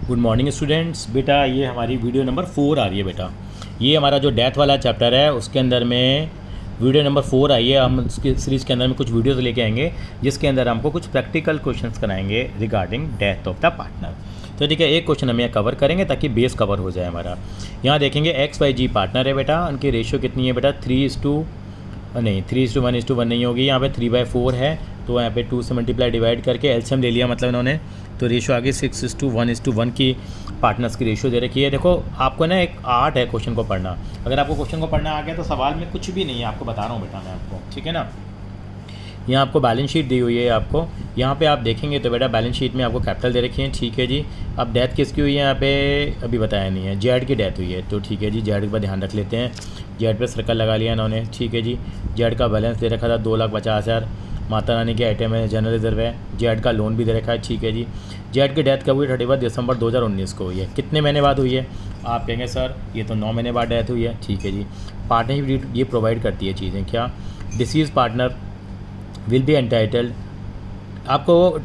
Good morning students. बेटा ये हमारी वीडियो नंबर 4 आ रही है। बेटा ये हमारा जो डेथ वाला चैप्टर है उसके अंदर में वीडियो नंबर 4 आई है। हम उसकी सीरीज़ के अंदर में कुछ वीडियोस लेके आएंगे जिसके अंदर हमको कुछ प्रैक्टिकल क्वेश्चंस कराएंगे regarding death of the partner. तो ठीक है, एक क्वेश्चन हम यहाँ कवर करेंगे ताकि बेस कवर हो जाए हमारा। यहाँ देखेंगे XYG पार्टनर है बेटा, उनकी रेशियो कितनी है बेटा 3:1 नहीं होगी, यहाँ पे 3/4 है। तो यहाँ पे 2 से मल्टीप्लाई डिवाइड करके एलसीएम ले लिया, मतलब इन्होंने तो रेशियो आ गई 6:1 की पार्टनर्स की रेशियो दे रखी है। देखो आपको ना एक आर्ट है क्वेश्चन को पढ़ना। अगर आपको क्वेश्चन को पढ़ना आ गया तो सवाल में कुछ भी नहीं है, आपको बता रहा हूँ बेटा मैं आपको, ठीक है ना। यहाँ आपको बैलेंस शीट दी हुई है आपको, यहाँ पे आप देखेंगे तो बेटा बैलेंस शीट में आपको कैपिटल दे रखी है, ठीक है जी। अब डेथ किसकी हुई है यहाँ पे अभी बताया नहीं है, जेड की डेथ हुई है, तो ठीक है जी जेड पर ध्यान रख लेते हैं। जेड पे सर्कल लगा लिया इन्होंने, ठीक है जी। जेड का बैलेंस दे रखा था 2,50,000, माता रानी के आइटम है, जनरल रिजर्व है। जेड का लोन भी दे रखा है, ठीक है जी। जेड की डेथ कब हुई 31 दिसंबर 2019 को हुई है। कितने महीने बाद हुई है आप कहेंगे सर ये तो 9 महीने बाद डेथ हुई है, ठीक है जी। पार्टनरशिप ये प्रोवाइड करती है चीज़ें, क्या disease partner will be entitled, आपको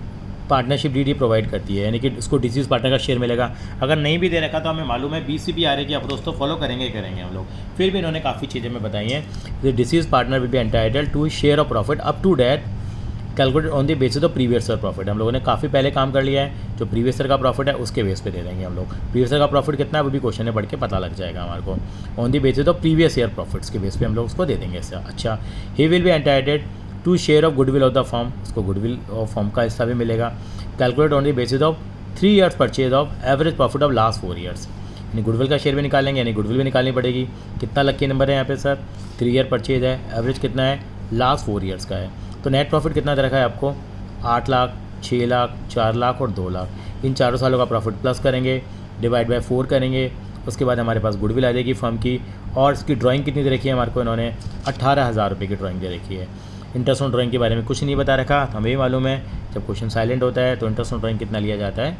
पार्टनरशिप डीड प्रोवाइड करती है, यानी कि उसको डिसीज पार्टनर का शेयर मिलेगा। अगर नहीं भी दे रखा तो हमें मालूम है BCPRA की अप्रोच तो फॉलो करेंगे हम लोग। फिर भी इन्होंने काफ़ी चीज़ें में बताई हैं। The deceased partner will be entitled to share of profit up to date calculated on the basis of previous year profit. हम लोगों ने काफ़ी पहले काम कर लिया है, जो प्रीवियस ईयर का प्रॉफिट है उसके बेस पे दे देंगे हम लोग। प्रीवियस ईयर का प्रॉफिट कितना है वो भी क्वेश्चन में पढ़ के पता लग जाएगा हमारे को। On the basis of previous year profits के बेस पे हम लोग उसको दे देंगे इससे। अच्छा, he will be entitled to share of goodwill of the firm, उसको गुडविल ऑफ फर्म का हिस्सा भी मिलेगा। Calculate on the basis of 3 years purchase of average profit of last 4 years, यानी गुडविल का शेयर भी निकालेंगे, यानी गुडविल भी निकालनी पड़ेगी। कितना लकी नंबर है यहाँ पे सर 3 ईयर परचेज है, एवरेज कितना है लास्ट 4 ईयर्स का है। तो नेट प्रॉफिट कितना दे रखा है आपको 8 लाख, 6 लाख, 4 लाख और 2 लाख। इन चारों सालों का प्रॉफिट प्लस करेंगे, डिवाइड बाय 4 करेंगे, उसके बाद हमारे पास गुडविल आ जाएगी फर्म की। और इसकी ड्राइंग कितनी दे रखी है हमारे को, इन्होंने 18,000 रुपये की ड्राइंग दे रखी है। इंटरेस्ट ऑन ड्राइंग के बारे में कुछ नहीं बता रखा, हमें भी मालूम है जब क्वेश्चन साइलेंट होता है तो इंटरेस्ट ऑन ड्राइंग कितना लिया जाता है,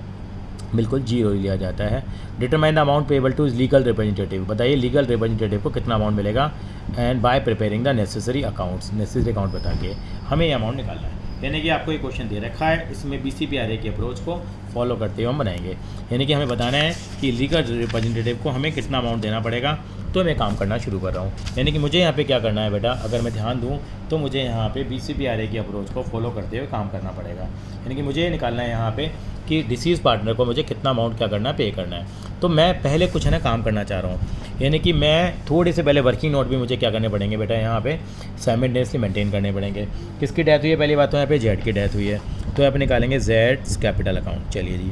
बिल्कुल 0 लिया जाता है। Determine the amount payable to legal representative, बताइए लीगल रिप्रेजेंटेटिव को कितना अमाउंट मिलेगा। And by preparing the necessary accounts, necessary account बता के हमें ये अमाउंट निकालना है। यानी कि आपको ये क्वेश्चन दे रखा है, इसमें BCPRA की अप्रोच को फॉलो करते हुए हम बनाएंगे। यानी कि हमें बताना है कि लीगल रिप्रेजेंटेटिव को हमें कितना अमाउंट देना पड़ेगा। तो मैं काम करना शुरू कर रहा हूँ। यानी कि मुझे यहाँ पे क्या करना है बेटा, अगर मैं ध्यान दूँ तो मुझे यहाँ पे BCPRA की अप्रोच को फॉलो करते हुए काम करना पड़ेगा। यानी कि मुझे ये निकालना है यहाँ पे कि डिसीज पार्टनर को मुझे कितना अमाउंट क्या करना है, पे करना है। तो मैं पहले कुछ है ना काम करना चाह रहा हूँ, यानी कि मैं थोड़े से पहले वर्किंग नोट भी मुझे क्या करने पड़ेंगे बेटा, यहाँ पे साइमल्टेनियसली मेंटेन करने पड़ेंगे। किसकी डेथ हुई है पहली बात तो यहाँ पे जेड की डेथ हुई है, तो यहाँ पे निकालेंगे जेड्स कैपिटल अकाउंट। चलिए जी,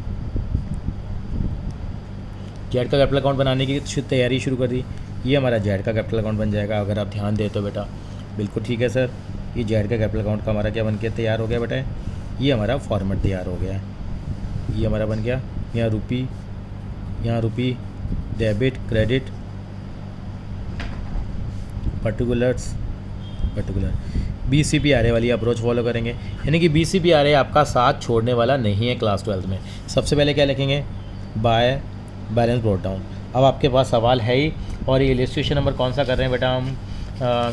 जेड का कैपिटल अकाउंट बनाने की तैयारी शुरू कर दी। ये हमारा जेड का कैपिटल अकाउंट बन जाएगा, अगर आप ध्यान दें तो बेटा बिल्कुल ठीक है सर। ये जेड का कैपिटल अकाउंट का हमारा क्या बन के तैयार हो गया बेटा, ये हमारा फॉर्मेट तैयार हो गया है। ये हमारा बन गया, यहाँ रुपी, डेबिट, क्रेडिट, पर्टिकुलर BCPRA वाली अप्रोच फॉलो करेंगे। यानी कि BCPRA आपका साथ छोड़ने वाला नहीं है क्लास 12 में। सबसे पहले क्या लिखेंगे, बाय बैलेंस ब्रॉट डाउन। अब आपके पास सवाल है ही, और ये इलस्ट्रेशन नंबर कौन सा कर रहे हैं बेटा हम,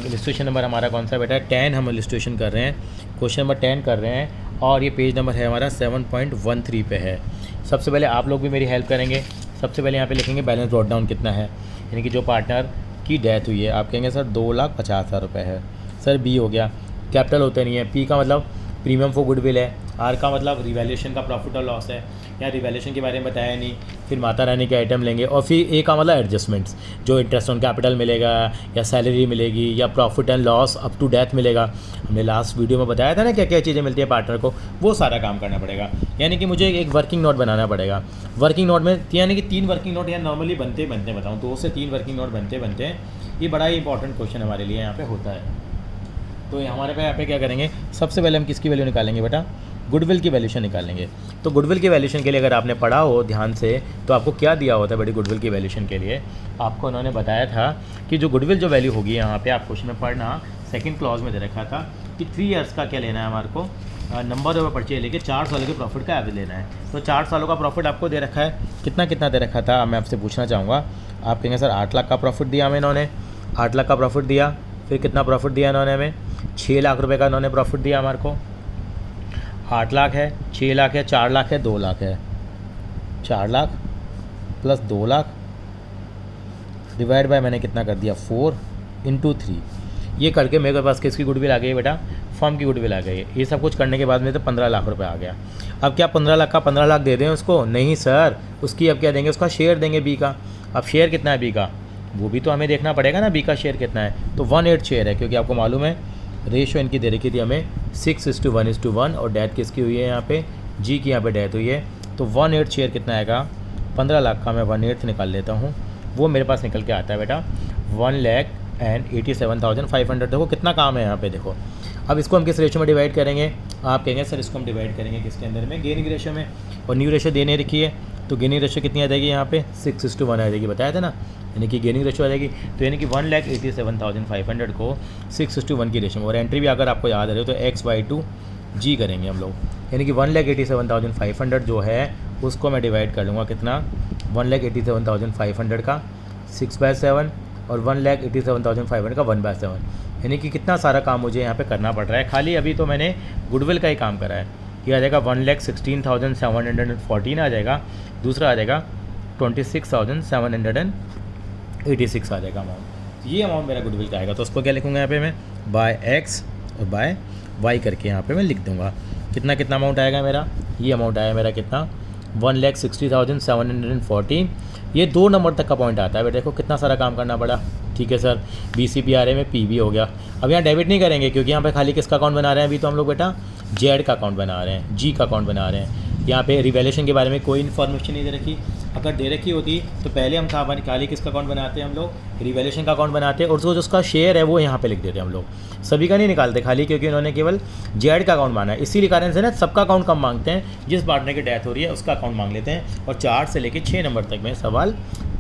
इलस्ट्रेशन नंबर हमारा कौन सा बेटा 10 हम इलस्ट्रेशन कर रहे हैं, क्वेश्चन नंबर 10 कर रहे हैं। और ये पेज नंबर है हमारा 7.13 पे है। सबसे पहले आप लोग भी मेरी हेल्प करेंगे। सबसे पहले यहाँ पे लिखेंगे बैलेंस ब्रॉट डाउन कितना है, यानी कि जो पार्टनर की डेथ हुई है आप कहेंगे सर 2,50,000 रुपये है। सर B हो गया, कैपिटल होते नहीं है। P का मतलब प्रीमियम फॉर गुडविल है। R का मतलब रिवैल्यूएशन का प्रॉफिट और लॉस है, यहाँ रिवैल्यूएशन के बारे में बताया नहीं। फिर माता रानी के आइटम लेंगे। और फिर A का मतलब एडजस्टमेंट्स, जो इंटरेस्ट ऑन कैपिटल मिलेगा या सैलरी मिलेगी या profit and loss up to death मिलेगा। हमने लास्ट वीडियो में बताया था ना क्या क्या चीज़ें मिलती है पार्टनर को, वो सारा काम करना पड़ेगा। यानी कि मुझे एक वर्किंग नोट बनाना पड़ेगा। वर्किंग नोट में यानी कि 3 वर्किंग नोट यहाँ नॉर्मली बनते बताऊँ 2 से 3 वर्किंग नोट बनते हैं। ये बड़ा ही इंपॉर्टेंट क्वेश्चन हमारे लिए यहाँ पे होता है। तो हमारे पे यहाँ पे क्या करेंगे, सबसे पहले हम किसकी वैल्यू निकालेंगे बेटा, गुडविल की वैल्यूशन निकालेंगे। तो गुडविल की वैल्यूशन के लिए अगर आपने पढ़ा हो ध्यान से तो आपको क्या दिया होता है बेटी, गुडविल की वैल्यूशन के लिए आपको उन्होंने बताया था कि जो गुडविल जो वैल्यू होगी यहाँ पे आप क्वेश्चन में पढ़ना, सेकंड क्लॉज में दे रखा था कि 3 ईयर्स का क्या लेना है हमारे को, नंबर ऑफ परचेज लेके 4 सालों के प्रॉफिट का एवरेज लेना है। तो 4 सालों का प्रॉफिट आपको दे रखा है, कितना दे रखा था मैं आपसे पूछना चाहूँगा। आप कहेंगे सर 8 लाख का प्रॉफिट दिया हमें इन्होंने, 8 लाख का प्रॉफिट दिया। फिर कितना प्रॉफिट दिया इन्होंने हमें, 6 लाख रुपए का इन्होंने प्रॉफिट दिया हमारे को। 8 लाख है, 6 लाख है, 4 लाख है, 2 लाख है, 4 lakh plus 2 lakh divide by मैंने कितना कर दिया 4 इंटू 3। ये करके मेरे पास किसकी गुडविल आ गई बेटा, फर्म की गुडविल आ गई है। ये सब कुछ करने के बाद में तो 15 लाख रुपए आ गया। अब क्या 15 लाख का 15 लाख दे दें उसको? नहीं सर, उसकी अब क्या देंगे, उसका शेयर देंगे बी का। अब शेयर कितना है बी का, वो भी तो हमें देखना पड़ेगा ना, बी का शेयर कितना है। तो 1/8 शेयर है, क्योंकि आपको मालूम है रेशो इनकी दे रखी थी हमें 6:1:1 और डेथ किसकी हुई है यहाँ पे, जी की यहाँ पे डेथ हुई है। तो 1/8 शेयर कितना आएगा, 15 लाख का मैं 1/8 निकाल लेता हूँ, वो मेरे पास निकल के आता है बेटा 1,87,500। देखो कितना काम है यहाँ पे, देखो। अब इसको हम किस रेशो में डिवाइड करेंगे, आप कहेंगे सर इसको हम डिवाइड करेंगे किसके अंदर में, गेनिंग रेशो में। और न्यू रेशो देने रखी है, तो गेनिंग रेशो कितनी आ जाएगी यहाँ पे 6:1 आ जाएगी, बताया था ना, यानी कि गेनिंग रेशो आ जाएगी। तो यानी कि 1,87,500 को 6:1 की रेशो में, और एंट्री भी अगर आपको याद आ रही हो तो x/2 g करेंगे हम लोग, यानी कि 1,87,500 जो है उसको मैं डिवाइड कर लूँगा कितना, 1,87,500 का 6/7 और 1,87,500 का 1/7, यानी कि कितना सारा काम मुझे यहाँ पे करना पड़ रहा है। खाली अभी तो मैंने गुडविल का ही काम करा है। ये आ जाएगा 1,16,714 आ जाएगा, दूसरा आ जाएगा 26,786 आ जाएगा अमाउंट। ये अमाउंट मेरा गुडविल का आएगा। तो उसको क्या लिखूँगा यहाँ पे मैं, बाय एक्स और बाय वाई करके यहाँ पे मैं लिख दूँगा। कितना कितना अमाउंट आएगा मेरा, ये अमाउंट आया मेरा कितना 1,60,714। ये 2 नंबर तक का पॉइंट आता है बेटा, देखो कितना सारा काम करना पड़ा। ठीक है सर, BCPRA में P भी हो गया। अब यहाँ डेबिट नहीं करेंगे, क्योंकि यहाँ पे खाली किसका अकाउंट बना रहे हैं, अभी तो हम लोग बेटा जेड का अकाउंट बना रहे हैं, जी का अकाउंट बना रहे हैं। यहाँ पे रिवैल्यूएशन के बारे में कोई इन्फॉर्मेशन नहीं दे रखी। अगर दे रखी होती तो पहले हम खाली किसका अकाउंट बनाते हैं, हम लोग रिवैल्यूएशन का अकाउंट बनाते हैं, और जो उसका शेयर है वो यहाँ पे लिख देते हैं हम लोग। सभी का नहीं निकालते खाली, क्योंकि उन्होंने केवल जेड का अकाउंट माना है। इसी कारण से ना सबका अकाउंट कम मांगते हैं, जिस पार्टनर की डेथ हो रही है उसका अकाउंट मांग लेते हैं, और 4 से लेकर 6 नंबर तक में सवाल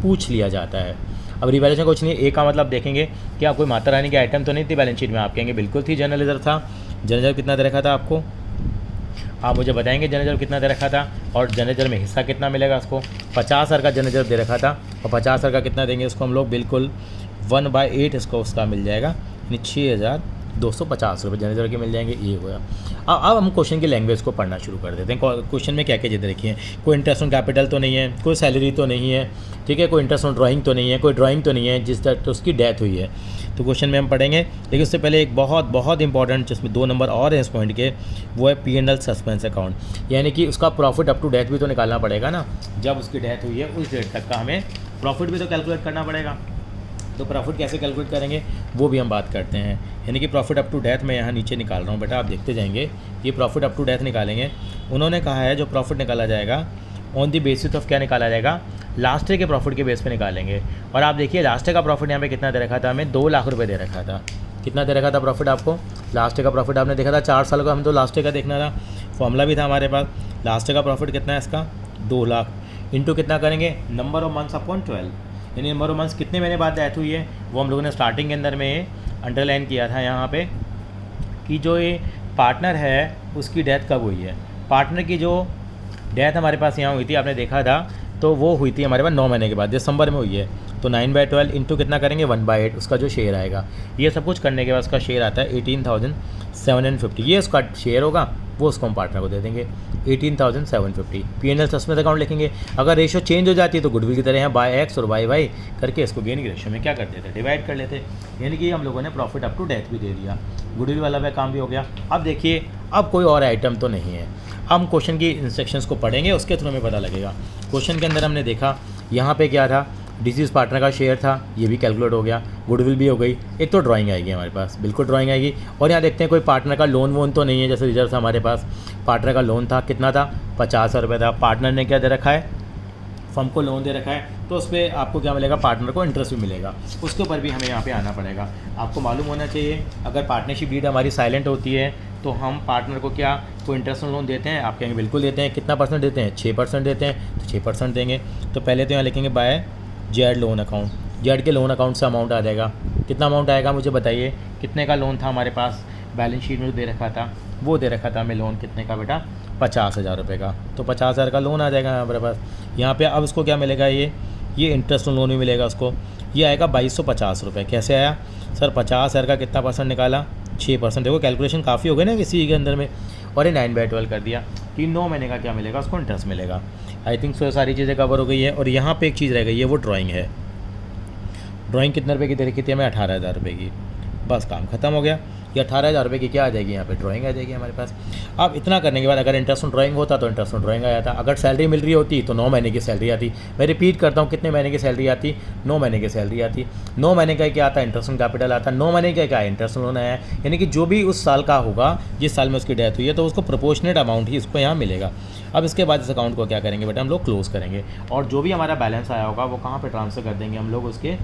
पूछ लिया जाता है। अब रिवैल्यूएशन कुछ नहीं, ए का मतलब देखेंगे कि आप कोई माता रानी की आइटम तो नहीं थी बैलेंस शीट में, आप कहेंगे बिल्कुल थी, जनरल रिजर्व था। जनरल रिजर्व कितना दे रखा था आपको, आप मुझे बताएंगे जनरल रिजर्व कितना दे रखा था, और जनरल रिजर्व में हिस्सा कितना मिलेगा उसको। 50,000 का जनरल रिजर्व दे रखा था, और 50,000 का कितना देंगे उसको हम लोग, बिल्कुल 1/8 इसको उसका मिल जाएगा, यानी 6,250 रुपये जनरल रिजर्व के मिल जाएंगे। ये हुआ। अब हम क्वेश्चन की लैंग्वेज को पढ़ना शुरू कर देते हैं। क्वेश्चन में क्या क्या चीज़ें रखी हैं, कोई इंटरेस्ट ऑन कैपिटल तो नहीं है, कोई सैलरी तो नहीं है, ठीक है, कोई इंटरेस्ट ऑन ड्राइंग तो नहीं है, कोई ड्राइंग तो नहीं है जिस तक तो उसकी डेथ हुई है। तो क्वेश्चन में हम पढ़ेंगे, लेकिन उससे पहले एक बहुत बहुत इंपॉर्टेंट जिसमें 2 नंबर और हैं इस पॉइंट के, वो है P&L सस्पेंस अकाउंट, यानी कि उसका प्रॉफिट अप टू डेथ भी तो निकालना पड़ेगा ना। जब उसकी डेथ हुई है उस डेट तक का हमें प्रॉफिट भी तो कैलकुलेट करना पड़ेगा। तो प्रॉफिट कैसे कैलकुलेट करेंगे वो भी हम बात करते हैं, यानी कि प्रॉफिट अप टू डेथ मैं यहाँ नीचे निकाल रहा हूँ बेटा, आप देखते जाएंगे। ये प्रॉफिट अप टू डेथ निकालेंगे। उन्होंने कहा है जो प्रॉफिट निकाला जाएगा ऑन द बेसिस ऑफ क्या निकाला जाएगा, लास्ट ईयर के प्रॉफिट के बेस पे निकालेंगे। और आप देखिए लास्ट ईयर का प्रॉफिट यहाँ पे कितना दे रखा था हमें, 2 लाख रुपये दे रखा था। कितना दे रखा था प्रॉफिट आपको, लास्ट ईयर का प्रॉफिट आपने देखा था 4 साल का, हम तो लास्ट ईयर का देखना था, फॉर्मूला भी था हमारे पास। लास्ट ईयर का प्रॉफिट कितना है इसका, 2 लाख इंटू कितना करेंगे, नंबर ऑफ मंथ्स अपॉन 12, यानी नंबर ऑफ मंथ्स कितने महीने बाद डेथ हुई है वो हम लोगों ने स्टार्टिंग के अंदर में अंडरलाइन किया था यहाँ पे, कि जो ये पार्टनर है उसकी डेथ कब हुई है। पार्टनर की जो डेथ हमारे पास यहाँ हुई थी आपने देखा था, तो वो हुई थी हमारे पास 9 महीने के बाद, दिसंबर में हुई है। तो 9/12 इंटू कितना करेंगे 1/8, उसका जो शेयर आएगा। ये सब कुछ करने के बाद उसका शेयर आता है 18,750, ये उसका शेयर होगा, वो उसको हम पार्टनर को दे देंगे 18,750। P&L सस्पेंस अकाउंट लिखेंगे। अगर रेशो चेंज हो जाती है तो गुडविल की तरह है बाय एक्स और बाय वाई करके इसको गेनिंग रेशो में क्या कर देते, डिवाइड कर लेते, यानी कि हम लोगों ने प्रॉफिट अप टू डेथ भी दे दिया, गुडविल वाला वह काम भी हो गया। अब देखिए, अब कोई और आइटम तो नहीं है, हम क्वेश्चन की इंस्ट्रक्शंस को पढ़ेंगे, उसके थ्रू हमें पता लगेगा। क्वेश्चन के अंदर हमने देखा यहाँ पे क्या था, डिसीज पार्टनर का शेयर था, ये भी कैलकुलेट हो गया, गुडविल भी हो गई, एक तो ड्राइंग आएगी हमारे पास, बिल्कुल ड्राइंग आएगी। और यहाँ देखते हैं कोई पार्टनर का लोन वोन तो नहीं है, जैसे रिजर्व था हमारे पास, पार्टनर का लोन था, कितना था 50,000 रुपये था। पार्टनर ने क्या दे रखा है, फर्म को लोन दे रखा है, तो उस पर आपको क्या मिलेगा, पार्टनर को इंटरेस्ट भी मिलेगा, उसके ऊपर भी हमें यहाँ पे आना पड़ेगा। आपको मालूम होना चाहिए अगर पार्टनरशिप डीड हमारी साइलेंट होती है तो हम पार्टनर को क्या कोई इंटरेस्ट लोन देते हैं, आप कहेंगे बिल्कुल देते हैं। कितना परसेंट देते हैं, 6% देते हैं, तो 6% देंगे। तो पहले तो यहाँ लिखेंगे by Z loan account, Z के लोन अकाउंट से अमाउंट आ जाएगा। कितना अमाउंट आएगा मुझे बताइए, कितने का लोन था हमारे पास, बैलेंस शीट में जो दे रखा था वो दे रखा था हमें लोन कितने का बेटा, 50,000 रुपये का। तो 50,000 का लोन आ जाएगा हमारे पास यहाँ पे। अब उसको क्या मिलेगा, ये इंटरेस्ट लोन भी मिलेगा उसको, ये आएगा 2,250 रुपये। कैसे आया सर, 50,000 का कितना परसेंट निकाला, 6%। देखो कैलकुलेशन काफ़ी हो गए ना किसी के अंदर में, और ये 9/12 कर दिया। कि 9 महीने का क्या मिलेगा उसको इंटरेस्ट मिलेगा। आई थिंक सो सारी चीज़ें कवर हो गई है। और यहाँ पे एक चीज़ रह गई है, वो ड्राइंग है। ड्राइंग कितने रुपये की दे रखी थी हमें? 18,000 रुपये की। बस काम खत्म हो गया। ये 18,000 रुपये की क्या आ जाएगी यहाँ पे? ड्राइंग आ जाएगी हमारे पास। अब इतना करने के बाद अगर इंटरेस्ट ऑन ड्राइंग होता तो इंटरेस्ट ऑन ड्राइंग आ जाता। अगर सैलरी मिल रही होती तो 9 महीने की सैलरी आती। मैं रिपीट करता हूँ, कितने महीने की सैलरी आती? 9 महीने की सैलरी आती। 9 महीने का क्या आता? इंटरेस्ट ऑन कैपिटल आता। 9 महीने का क्या? इंटरेस्ट लोन आया। यानी कि जो भी उस साल का होगा, जिस साल में उसकी डेथ हुई है, तो उसको प्रोपोर्शनेट अमाउंट ही इसको यहाँ मिलेगा। अब इसके बाद इस अकाउंट को क्या करेंगे बेटा? हम लोग क्लोज़ करेंगे और जो भी हमारा बैलेंस आया होगा वो कहाँ पे ट्रांसफ़र कर देंगे? हम लोग उसके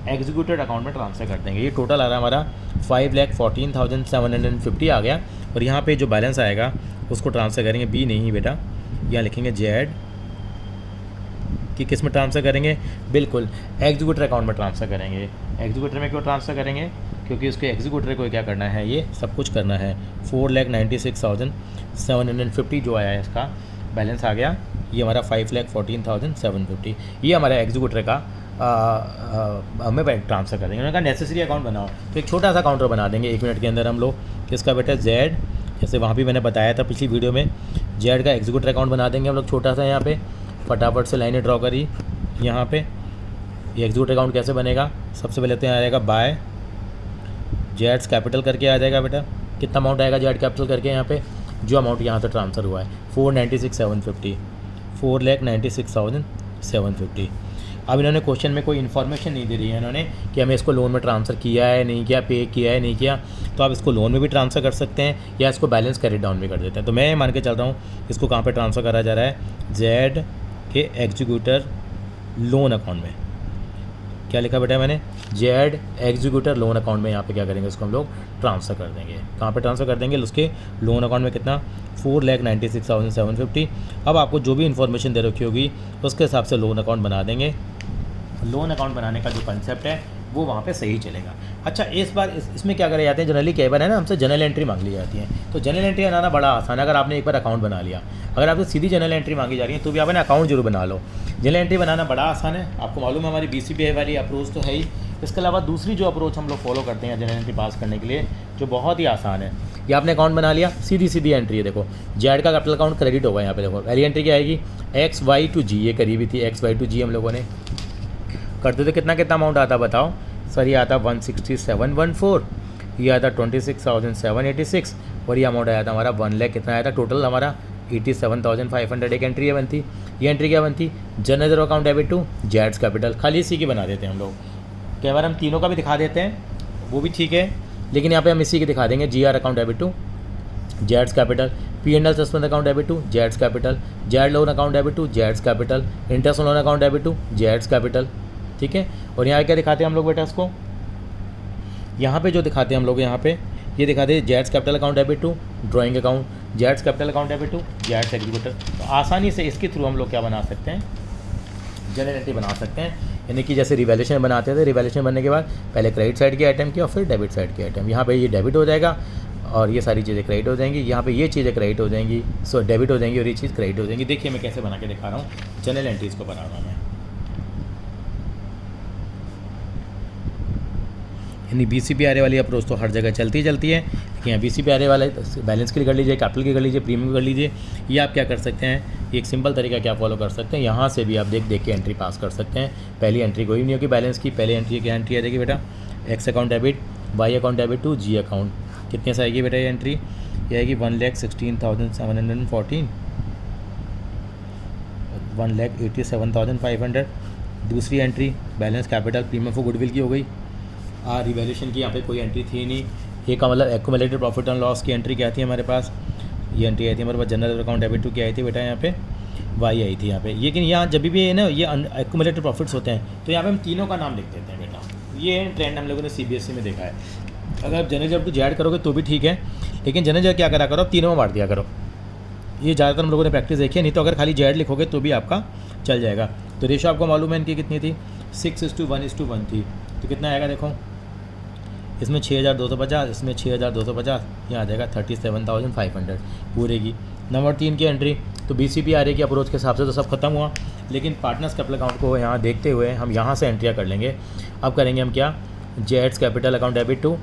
एग्जीक्यूटेड अकाउंट में ट्रांसफ़र कर देंगे। ये टोटल आ रहा है हमारा 5,14,750 आ गया। और यहाँ पे जो बैलेंस आएगा उसको ट्रांसफ़र करेंगे, बी नहीं बेटा, यहाँ लिखेंगे जेड कि किस में ट्रांसफ़र करेंगे? बिल्कुल एग्जीक्यूटर अकाउंट में ट्रांसफ़र करेंगे। एग्जीक्यूटर में क्यों ट्रांसफ़र करेंगे? क्योंकि उसके एग्जीक्यूटर को क्या करना है? ये सब कुछ करना है। 4,96,750 जो आया है इसका बैलेंस आ गया। ये हमारा 5,14,750 ये हमारा एग्जीक्यूटर का हमें बैंक ट्रांसफ़र कर देंगे। उन्होंने कहा नेसेसरी अकाउंट बनाओ, तो एक छोटा सा काउंटर बना देंगे 1 मिनट के अंदर हम लोग। किसका बेटा? जेड। जैसे वहाँ भी मैंने बताया था पिछली वीडियो में, जेड का एग्जीक्यूटर अकाउंट बना देंगे हम लोग छोटा सा। यहाँ पे फटाफट से लाइनें ड्रॉ करी। यहाँ पे ये एग्जीक्यूटर अकाउंट कैसे बनेगा? सबसे पहले तो यहाँ आएगा बाय जेड्स कैपिटल करके आ जाएगा बेटा। कितना अमाउंट आएगा जेड कैपिटल करके? यहाँ पे जो अमाउंट यहाँ से ट्रांसफ़र हुआ है 4,96,750, 4,96,750। अब इन्होंने क्वेश्चन में कोई इन्फॉर्मेशन नहीं दे रही है इन्होंने कि हमें इसको लोन में ट्रांसफ़र किया है नहीं किया, पे किया है नहीं किया। तो आप इसको लोन में भी ट्रांसफ़र कर सकते हैं या इसको बैलेंस कैरी डाउन भी कर देते हैं। तो मैं मान के चल रहा हूँ इसको कहाँ पे ट्रांसफ़र करा जा रहा है? जेड के एग्जीक्यूटर लोन अकाउंट में। क्या लिखा बेटा मैंने? जेड एग्जीक्यूटर लोन अकाउंट में। यहाँ पे क्या करेंगे? उसको हम लोग ट्रांसफ़र कर देंगे। कहाँ पे ट्रांसफ़र कर देंगे? उसके लोन अकाउंट में। कितना? 4,96,750। अब आपको जो भी इन्फॉर्मेशन दे रखी होगी उसके हिसाब से लोन अकाउंट बना देंगे। लोन अकाउंट बनाने का जो कंसेप्ट है वो वहाँ पे सही चलेगा। अच्छा, इस बार इसमें क्या करे जाते हैं? जनरली कई बार है ना, हमसे जनरल एंट्री मांग ली जाती है। तो जनरल एंट्री बनाना बड़ा आसान है अगर आपने एक बार अकाउंट बना लिया। अगर आपसे सीधी जनरल एंट्री मांगी जा रही है तो भी आपने अकाउंट जरूर बना लो। जनरल एंट्री बनाना बड़ा आसान है। आपको मालूम है हमारी BCPI वाली अप्रोच तो है ही। इसके अलावा दूसरी जो अप्रोच हम लोग फॉलो करते हैं जनरल एंट्री पास करने के लिए, जो बहुत ही आसान है, ये आपने अकाउंट बना लिया, सीधी सीधी एंट्री है। देखो जेड का कैपिटल अकाउंट क्रेडिट होगा। यहाँ पे देखो पहली एंट्री क्या आएगी? XY to G। ये करीबी थी XY to G हम लोगों ने करते तो कितना अमाउंट आता बताओ? सर ये आता 16714, ये आता 26,786 और ये अमाउंट आया था हमारा 1 लाख। कितना आया था टोटल हमारा? 87,500। एक एंट्री है बनती। ये एंट्री क्या बनती? जनरल अकाउंट डेबिट टू जेड्स कैपिटल। खाली इसी की बना देते हैं हम लोग। कई बार हम तीनों का भी दिखा देते हैं, वो भी ठीक है, लेकिन यहाँ पे हम इसी की दिखा देंगे। GR अकाउंट डेबिट टू जेड्स capital, P&L suspense account debit to जेड्स capital, Z loan account debit to जेड्स capital, interest loan account debit to जेड्स कैपिटल। ठीक है। और यहाँ क्या दिखाते हैं हम लोग बेटा? इसको यहाँ पे जो दिखाते हैं हम लोग, यहाँ पे ये दिखाते हैं Jades capital account debit to drawing account, Jades capital account debit to Jades executor. तो आसानी से इसके थ्रू हम लोग क्या बना सकते हैं? जनरल एंट्री बना सकते हैं। यानी कि जैसे रिवैल्यूएशन बनाते थे, रिवैल्यूएशन बनने के बाद पहले क्रेडिट साइड की आइटम की और फिर डेबिट साइड की आइटम। यहाँ पे ये डेबिट हो जाएगा और ये सारी चीज़ें क्रेडिट हो जाएंगी। यहाँ पे ये चीज़ें क्रेडिट हो जाएंगी, सो डेबिट हो जाएंगी और ये चीज़ क्रेडिट हो जाएंगी। देखिए मैं कैसे बना के दिखा रहा हूँ, जनरल एंट्रीज को बना रहा हूँ मैं। यानी BCPI वाली अप्रोच तो हर जगह चलती है, लेकिन यहाँ BCPI वाले बैलेंस की कर लीजिए, कैपिटल की कर लीजिए, प्रीमियम कर लीजिए। ये आप क्या कर सकते हैं? एक सिंपल तरीका क्या फॉलो कर सकते हैं? यहाँ से भी आप देख के एंट्री पास कर सकते हैं। पहली एंट्री कोई नहीं होगी बैलेंस की। पहली एंट्री क्या एंट्री आ जाएगी बेटा? X account debit, Y account debit to G account. कितने से आएगी बेटा ये एंट्री? ये आएगी 1,16,714, 1,87,500। दूसरी entry balance capital premium for goodwill की हो गई। रिवैल्यूएशन की यहाँ पे कोई एंट्री थी नहीं। एक का मतलब एक्यूमुलेटेड प्रॉफिट एंड लॉस की एंट्री क्या थी हमारे पास? ये एंट्री आई थी हमारे पास जनरल अकाउंट डेबिट टू क्या आई थी बेटा? यहाँ पे Y आई थी यहाँ पे। लेकिन यहाँ जब भी है ना ये एक्यूमुलेटेड प्रॉफिट्स होते हैं तो यहाँ पे हम तीनों का नाम लिख देते हैं बेटा। ये ट्रेंड हम लोगों ने CBSE में देखा है। अगर आप जनरल डेबिट टू जेड करोगे तो भी ठीक है, लेकिन जनरल क्या करा करो, तीनों में बांट दिया करो। ये ज़्यादातर हम लोगों ने प्रैक्टिस देखी है। नहीं तो अगर खाली जेड लिखोगे तो भी आपका चल जाएगा। तो रेशो आपको मालूम है इनकी कितनी थी? 6:1:1 थी। तो कितना आएगा देखो, इसमें 6,250, इसमें 6,250, यहाँ आ जाएगा 37,500 पूरे की। नंबर 3 की एंट्री तो BCPI की अप्रोच के हिसाब से तो सब खत्म हुआ, लेकिन पार्टनर्स कैपिटल अकाउंट को यहाँ देखते हुए हम यहाँ से एंट्रियाँ कर लेंगे। अब करेंगे हम क्या? जेड्स capital account debit to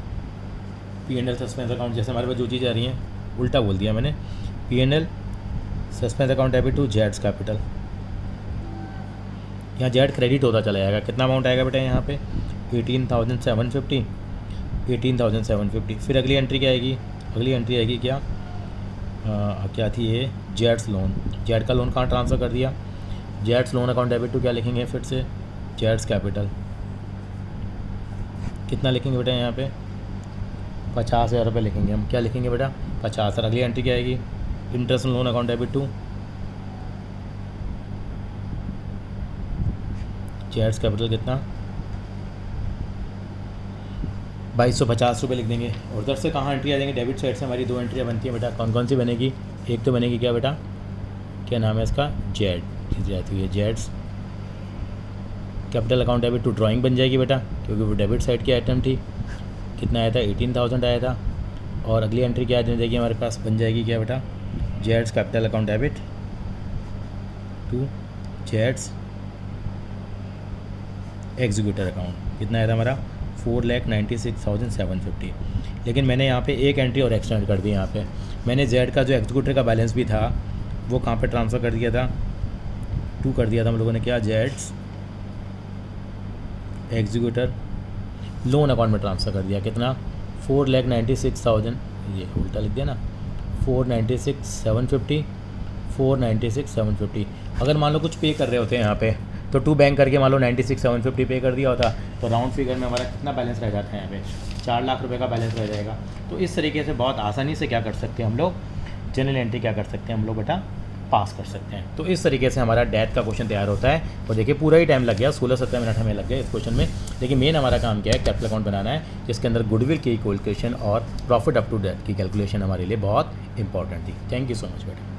P&L suspense account. जैसे हमारे पास जो चीज़ आ रही हैं, उल्टा बोल दिया मैंने, P&L suspense account debit to जेड्स कैपिटल, यहाँ जेड क्रेडिट होता चला जाएगा। कितना अमाउंट आएगा बेटा यहाँ पे 18,750, 18,750। फिर अगली एंट्री क्या आएगी, अगली एंट्री आएगी क्या क्या थी ये, जेड्स लोन। जेड का लोन कहाँ ट्रांसफ़र कर दिया, जेड्स लोन अकाउंट डेबिट टू क्या लिखेंगे फिर से, जेड्स कैपिटल। कितना लिखेंगे बेटा यहाँ पे 50,000 रुपये लिखेंगे हम। क्या लिखेंगे बेटा 50,000। अगली एंट्री क्या आएगी, interest loan account debit to जेड्स कैपिटल। कितना 2,250 रुपये लिख देंगे। और उधर से कहाँ एंट्री आ जाएंगे, डेबिट साइड से हमारी 2 एंट्रियाँ बनती हैं बेटा। कौन कौन सी बनेगी, एक तो बनेगी क्या बेटा, क्या नाम है इसका, जेड रहती है, जेड्स capital account debit to drawing बन जाएगी बेटा, क्योंकि वो डेबिट साइड की आइटम थी। कितना आया था 18,000 आया था। और अगली एंट्री क्या आ जाएगी हमारे पास, बन जाएगी क्या बेटा, Jades capital account debit to Jades executor account. कितना आया था हमारा 4,96,750। लेकिन मैंने यहाँ पे एक एंट्री और एक्सटेंड कर दी। यहाँ पे मैंने जेड का जो एग्जीक्यूटर का बैलेंस भी था वो कहाँ पे ट्रांसफ़र कर दिया था, टू कर दिया था हम लोगों ने, क्या, जेड्स एग्जीक्यूटर लोन अकाउंट में ट्रांसफ़र कर दिया। कितना 4,96,000, ये उल्टा लिख दिया ना, 496,750, 496,750। अगर मान लो कुछ पे कर रहे होते हैं यहाँ पे तो टू बैंक करके मान लो 96,750 पे कर दिया होता तो राउंड फिगर में हमारा कितना बैलेंस रह जाता है, यहाँ पे 4 लाख रुपए का बैलेंस रह जाएगा। तो इस तरीके से बहुत आसानी से क्या कर सकते हैं हम लोग, जनरल एंट्री क्या कर सकते हैं हम लोग बेटा, पास कर सकते हैं। तो इस तरीके से हमारा डेथ का क्वेश्चन तैयार होता है। और देखिए पूरा ही टाइम लग गया, 16-17 मिनट हमें लग गए इस क्वेश्चन में। लेकिन मेन हमारा काम क्या है, कैपिटल अकाउंट बनाना है, जिसके अंदर गुडविल की कैलकुलेशन और प्रॉफिट अप टू डेथ की कैलकुलेशन हमारे लिए बहुत इंपॉर्टेंट थी। थैंक यू सो मच बेटा।